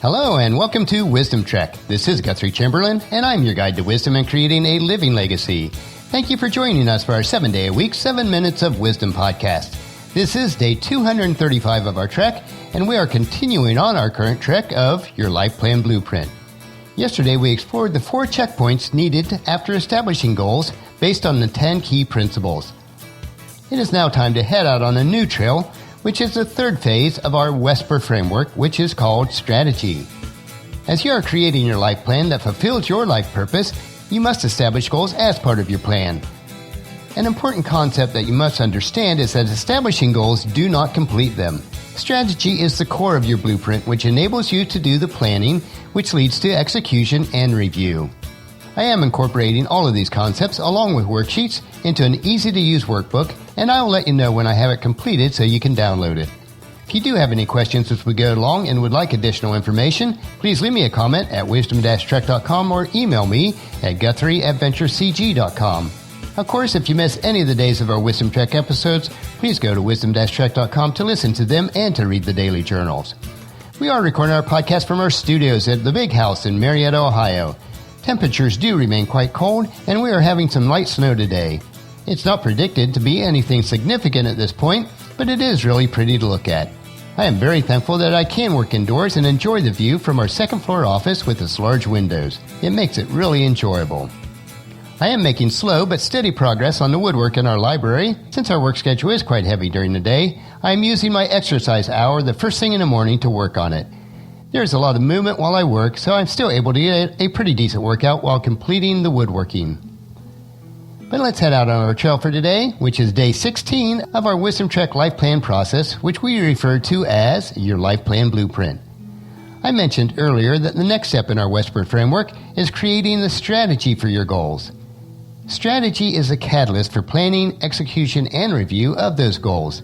Hello and welcome to Wisdom Trek. This is Guthrie Chamberlain, and I'm your guide to wisdom and creating a living legacy. Thank you for joining us for our 7-day-a-week, 7 Minutes of Wisdom podcast. This is day 235 of our trek, and we are continuing on our current trek of Your Life Plan Blueprint. Yesterday, we explored the 4 checkpoints needed after establishing goals based on the 10 key principles. It is now time to head out on a new trail, which is the third phase of our WESPER framework, which is called strategy. As you are creating your life plan that fulfills your life purpose, you must establish goals as part of your plan. An important concept that you must understand is that establishing goals do not complete them. Strategy is the core of your blueprint, which enables you to do the planning, which leads to execution and review. I am incorporating all of these concepts along with worksheets into an easy-to-use workbook, and I will let you know when I have it completed so you can download it. If you do have any questions as we go along and would like additional information, please leave me a comment at wisdom-trek.com or email me at guthrie@venturecg.com. Of course, if you miss any of the days of our Wisdom Trek episodes, please go to wisdom-trek.com to listen to them and to read the daily journals. We are recording our podcast from our studios at the Big House in Marietta, Ohio. Temperatures do remain quite cold, and we are having some light snow today. It's not predicted to be anything significant at this point, but it is really pretty to look at. I am very thankful that I can work indoors and enjoy the view from our second-floor office with its large windows. It makes it really enjoyable. I am making slow but steady progress on the woodwork in our library. Since our work schedule is quite heavy during the day, I am using my exercise hour the first thing in the morning to work on it. There is a lot of movement while I work, so I'm still able to get a pretty decent workout while completing the woodworking. But let's head out on our trail for today, which is day 16 of our Wisdom Trek Life Plan process, which we refer to as Your Life Plan Blueprint. I mentioned earlier that the next step in our WESPER framework is creating the strategy for your goals. Strategy is a catalyst for planning, execution, and review of those goals.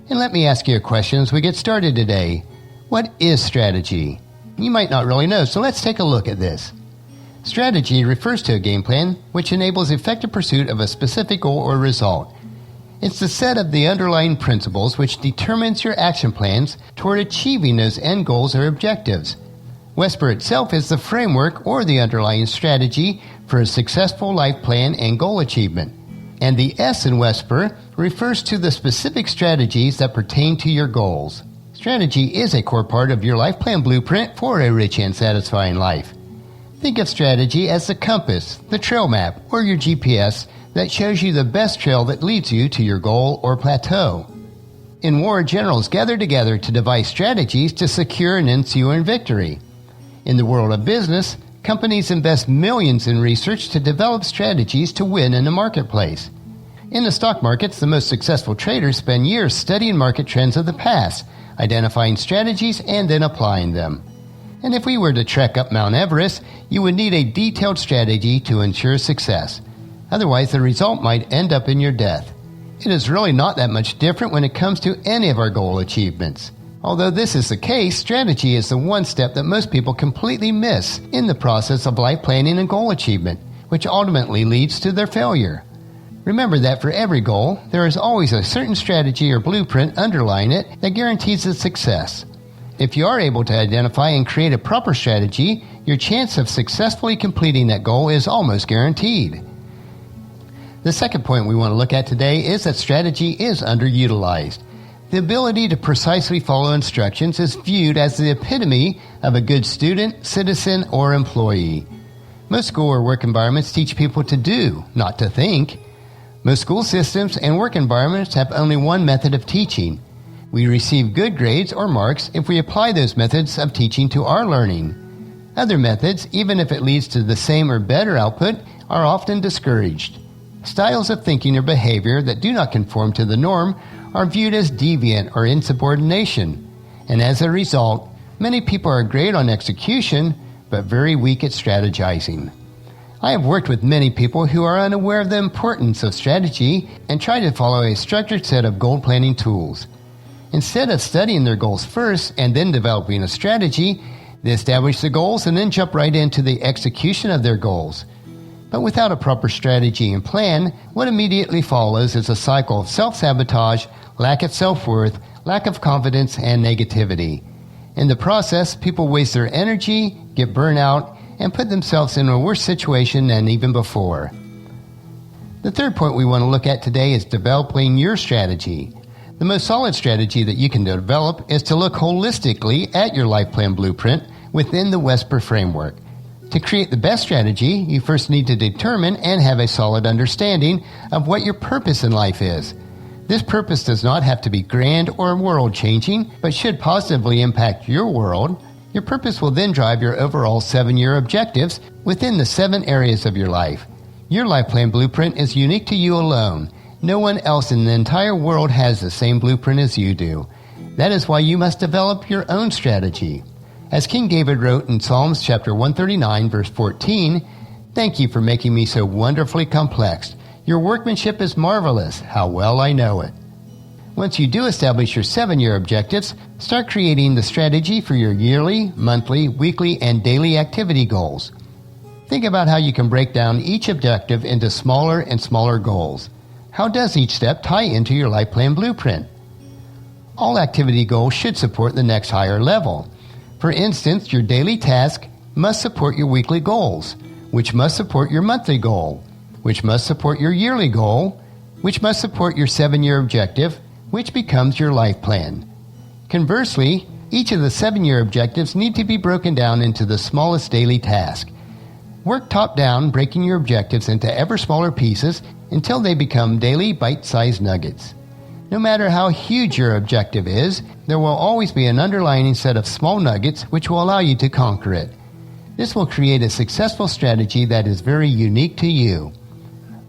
And let me ask you a question as we get started today. What is strategy? You might not really know, so let's take a look at this. Strategy refers to a game plan which enables effective pursuit of a specific goal or result. It's the set of the underlying principles which determines your action plans toward achieving those end goals or objectives. WESPER itself is the framework or the underlying strategy for a successful life plan and goal achievement. And the S in WESPER refers to the specific strategies that pertain to your goals. Strategy is a core part of your life plan blueprint for a rich and satisfying life. Think of strategy as the compass, the trail map, or your GPS that shows you the best trail that leads you to your goal or plateau. In war, generals gather together to devise strategies to secure an ensuing victory. In the world of business, companies invest millions in research to develop strategies to win in the marketplace. In the stock markets, the most successful traders spend years studying market trends of the past, identifying strategies, and then applying them. And if we were to trek up Mount Everest, you would need a detailed strategy to ensure success. Otherwise, the result might end up in your death. It is really not that much different when it comes to any of our goal achievements. Although this is the case, strategy is the one step that most people completely miss in the process of life planning and goal achievement, which ultimately leads to their failure. Remember that for every goal, there is always a certain strategy or blueprint underlying it that guarantees its success. If you are able to identify and create a proper strategy, your chance of successfully completing that goal is almost guaranteed. The second point we want to look at today is that strategy is underutilized. The ability to precisely follow instructions is viewed as the epitome of a good student, citizen, or employee. Most school or work environments teach people to do, not to think. Most school systems and work environments have only one method of teaching. We receive good grades or marks if we apply those methods of teaching to our learning. Other methods, even if it leads to the same or better output, are often discouraged. Styles of thinking or behavior that do not conform to the norm are viewed as deviant or insubordination. And as a result, many people are great on execution, but very weak at strategizing. I have worked with many people who are unaware of the importance of strategy and try to follow a structured set of goal planning tools. Instead of studying their goals first and then developing a strategy, they establish the goals and then jump right into the execution of their goals. But without a proper strategy and plan, what immediately follows is a cycle of self-sabotage, lack of self-worth, lack of confidence, and negativity. In the process, people waste their energy, get burnt out, and put themselves in a worse situation than even before. The third point we want to look at today is developing your strategy. The most solid strategy that you can develop is to look holistically at your life plan blueprint within the WESPER framework. To create the best strategy, you first need to determine and have a solid understanding of what your purpose in life is. This purpose does not have to be grand or world-changing, but should positively impact your world. Your purpose will then drive your overall 7-year objectives within the 7 areas of your life. Your life plan blueprint is unique to you alone. No one else in the entire world has the same blueprint as you do. That is why you must develop your own strategy. As King David wrote in Psalms chapter 139, verse 14, "Thank you for making me so wonderfully complex. Your workmanship is marvelous. How well I know it." Once you do establish your 7-year objectives, start creating the strategy for your yearly, monthly, weekly, and daily activity goals. Think about how you can break down each objective into smaller and smaller goals. How does each step tie into your life plan blueprint? All activity goals should support the next higher level. For instance, your daily task must support your weekly goals, which must support your monthly goal, which must support your yearly goal, which must support your 7-year objective, which becomes your life plan. Conversely, each of the 7-year objectives need to be broken down into the smallest daily task. Work top-down, breaking your objectives into ever smaller pieces until they become daily bite-sized nuggets. No matter how huge your objective is, there will always be an underlying set of small nuggets which will allow you to conquer it. This will create a successful strategy that is very unique to you.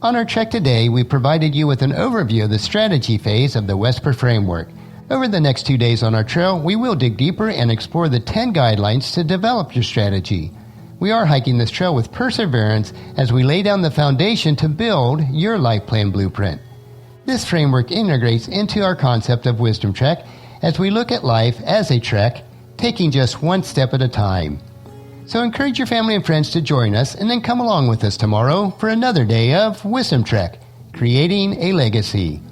On our trek today, we provided you with an overview of the strategy phase of the WESPER framework. Over the next 2 days on our trail, we will dig deeper and explore the 10 guidelines to develop your strategy. We are hiking this trail with perseverance as we lay down the foundation to build your life plan blueprint. This framework integrates into our concept of Wisdom Trek as we look at life as a trek, taking just one step at a time. So encourage your family and friends to join us and then come along with us tomorrow for another day of Wisdom Trek, Creating a Legacy.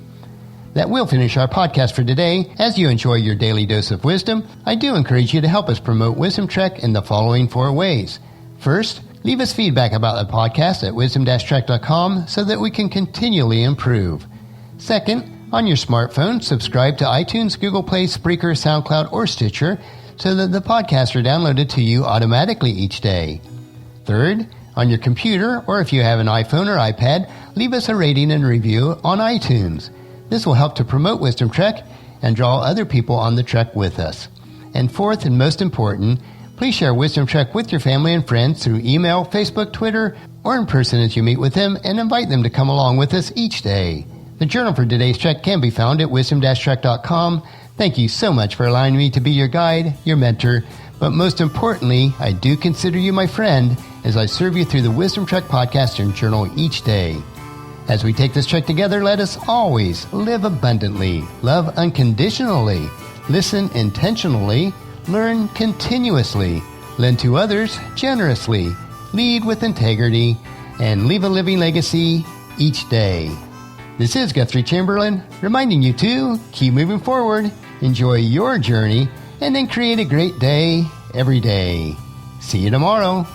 That will finish our podcast for today. As you enjoy your daily dose of wisdom, I do encourage you to help us promote Wisdom Trek in the following 4 ways. First, leave us feedback about the podcast at wisdom-trek.com so that we can continually improve. Second, on your smartphone, subscribe to iTunes, Google Play, Spreaker, SoundCloud, or Stitcher so that the podcasts are downloaded to you automatically each day. Third, on your computer, or if you have an iPhone or iPad, leave us a rating and review on iTunes. This will help to promote Wisdom Trek and draw other people on the trek with us. And fourth, and most important, please share Wisdom Trek with your family and friends through email, Facebook, Twitter, or in person as you meet with them, and invite them to come along with us each day. The journal for today's trek can be found at wisdom-trek.com. Thank you so much for allowing me to be your guide, your mentor, but most importantly, I do consider you my friend as I serve you through the Wisdom Trek podcast and journal each day. As we take this trek together, let us always live abundantly, love unconditionally, listen intentionally, learn continuously, lend to others generously, lead with integrity, and leave a living legacy each day. This is Guthrie Chamberlain, reminding you to keep moving forward, enjoy your journey, and then create a great day every day. See you tomorrow.